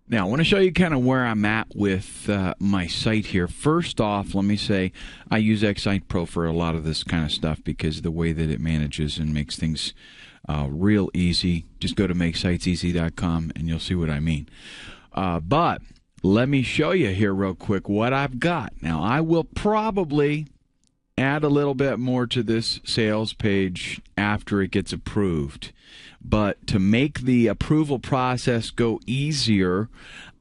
Now, I want to show you kind of where I'm at with my site here. First off, let me say I use X-Site Pro for a lot of this kind of stuff because of the way that it manages and makes things real easy. Just go to makesiteseasy.com and you'll see what I mean. But let me show you here real quick what I've got. Now, I will probably add a little bit more to this sales page after it gets approved. But to make the approval process go easier,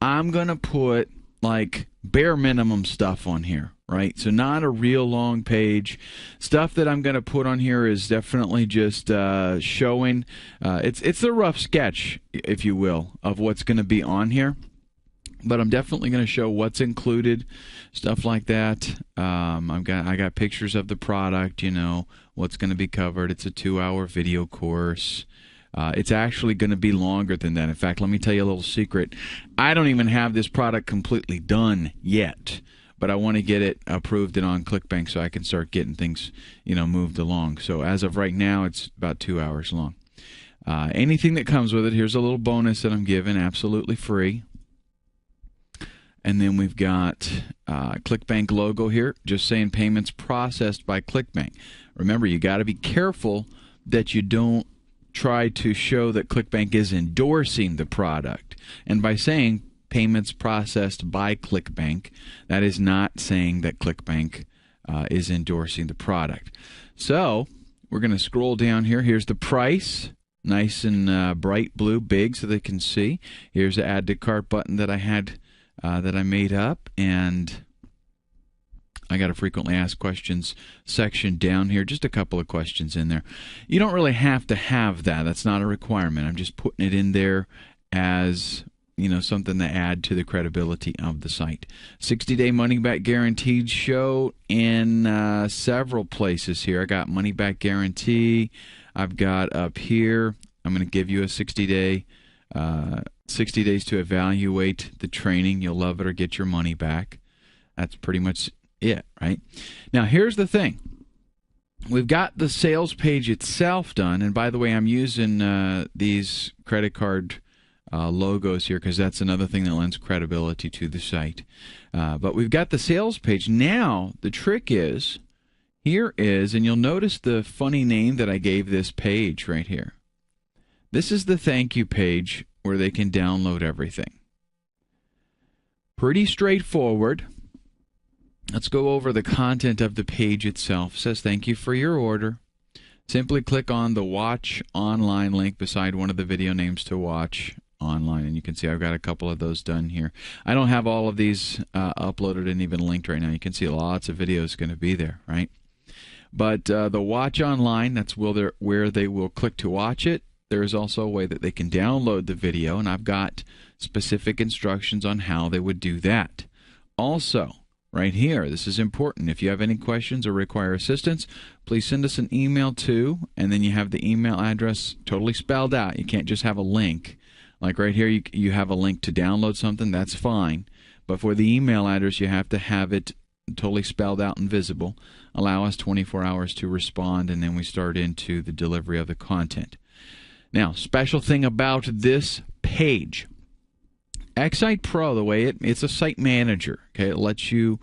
I'm going to put like bare minimum stuff on here, right? So not a real long page. Stuff that I'm going to put on here is definitely just showing, it's a rough sketch, if you will, of what's going to be on here. But I'm definitely going to show what's included, stuff like that. I got pictures of the product, you know, what's going to be covered. It's a 2-hour video course. It's actually going to be longer than that. In fact, let me tell you a little secret. I don't even have this product completely done yet, but I want to get it approved and on ClickBank so I can start getting things, you know, moved along. So as of right now, it's about 2 hours long. Anything that comes with it, here's a little bonus that I'm giving, absolutely free. And then we've got ClickBank logo here, just saying payments processed by ClickBank. Remember, you got to be careful that you don't try to show that ClickBank is endorsing the product. And by saying payments processed by ClickBank, that is not saying that ClickBank is endorsing the product. So we're going to scroll down here. Here's the price, nice and bright blue, big so they can see. Here's the add to cart button that I had that I made up, and I got a frequently asked questions section down here, just a couple of questions in there. You don't really have to have that. That's not a requirement. I'm just putting it in there as, you know, something to add to the credibility of the site. 60-day money-back guaranteed show in several places here. I got money-back guarantee. I've got up here, I'm going to give you a 60-day 60 days to evaluate the training. You'll love it or get your money back. That's pretty much it, right? Now, here's the thing. We've got the sales page itself done. And by the way, I'm using these credit card logos here because that's another thing that lends credibility to the site. But we've got the sales page. Now, the trick is, here is, and you'll notice the funny name that I gave this page right here. This is the thank you page where they can download everything. Pretty straightforward. Let's go over the content of the page itself. It says thank you for your order. Simply click on the watch online link beside one of the video names to watch online, and you can see I've got a couple of those done here. I don't have all of these uploaded and even linked right now. You can see lots of videos going to be there, right? But the watch online, that's where they will click to watch it. There is also a way that they can download the video, and I've got specific instructions on how they would do that. Also, right here, this is important. If you have any questions or require assistance, please send us an email to, and then you have the email address totally spelled out. You can't just have a link. Like right here, you have a link to download something. That's fine. But for the email address, you have to have it totally spelled out and visible. Allow us 24 hours to respond, and then we start into the delivery of the content. Now, special thing about this page. X-Site Pro, the way it's a site manager. Okay, it lets you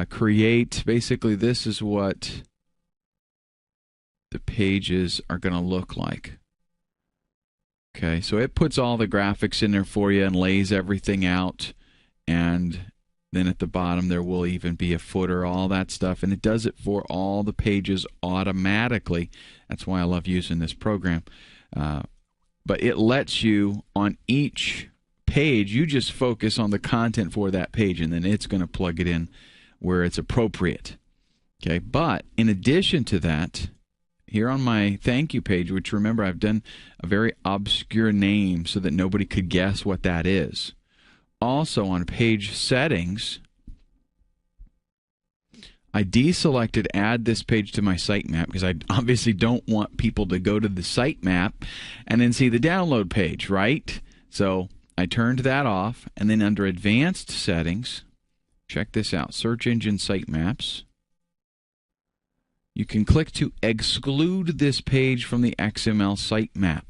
create. Basically, this is what the pages are going to look like. Okay, so it puts all the graphics in there for you and lays everything out. And then at the bottom, there will even be a footer, all that stuff. And it does it for all the pages automatically. That's why I love using this program. But it lets you, on each page, you just focus on the content for that page, and then it's going to plug it in where it's appropriate. Okay, but in addition to that, here on my thank you page, which remember I've done a very obscure name so that nobody could guess what that is. Also on page settings, I deselected add this page to my sitemap because I obviously don't want people to go to the sitemap and then see the download page, right? So I turned that off, and then under advanced settings, check this out, search engine sitemaps. You can click to exclude this page from the XML sitemap.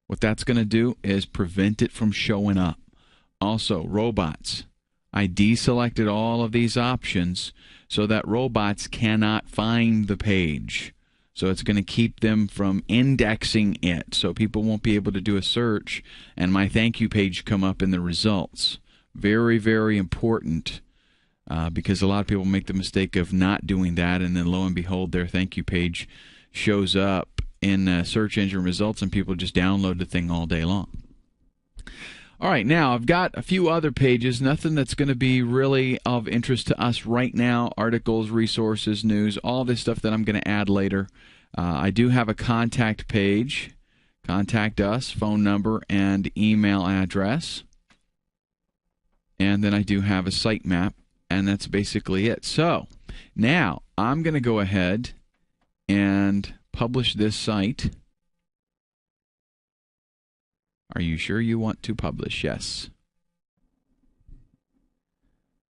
What that's going to do is prevent it from showing up. Also, robots. I deselected all of these options so that robots cannot find the page. So it's going to keep them from indexing it, so people won't be able to do a search and my thank you page come up in the results. Very, very important, because a lot of people make the mistake of not doing that, and then lo and behold, their thank you page shows up in search engine results, and people just download the thing all day long. All right, now I've got a few other pages, nothing that's going to be really of interest to us right now, articles, resources, news, all this stuff that I'm going to add later. I do have a contact page, contact us, phone number, and email address. And then I do have a sitemap, and that's basically it. So now I'm going to go ahead and publish this site. Are you sure you want to publish? Yes.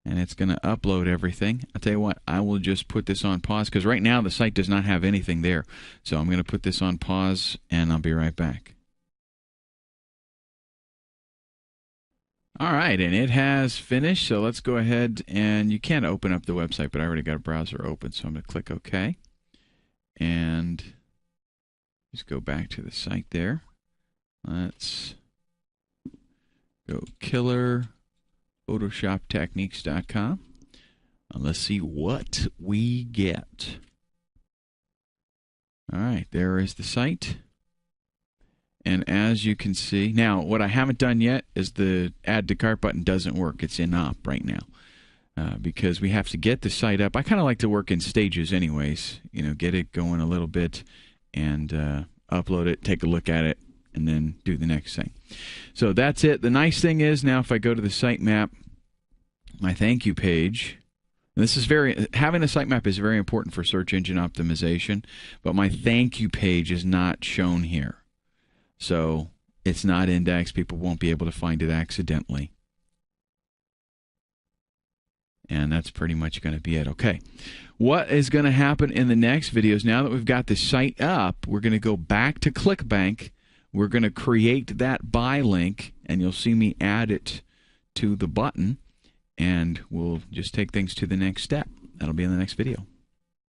And it's going to upload everything. I'll tell you what, I will just put this on pause because right now the site does not have anything there. So I'm going to put this on pause and I'll be right back. All right, and it has finished. So let's go ahead, and you can't open up the website, but I already got a browser open. So I'm going to click OK. And just go back to the site there. Let's go killerphotoshoptechniques.com. Let's see what we get. All right, there is the site. And as you can see, now what I haven't done yet is the add to cart button doesn't work. It's in op right now because we have to get the site up. I kind of like to work in stages anyways, you know, get it going a little bit and upload it, take a look at it, and then do the next thing. So that's it. The nice thing is now if I go to the sitemap, my thank you page, this is having a sitemap is very important for search engine optimization, but my thank you page is not shown here. So it's not indexed. People won't be able to find it accidentally. And that's pretty much going to be it. Okay. What is going to happen in the next videos, now that we've got the site up, we're going to go back to ClickBank. We're going to create that buy link, and you'll see me add it to the button, and we'll just take things to the next step. That'll be in the next video.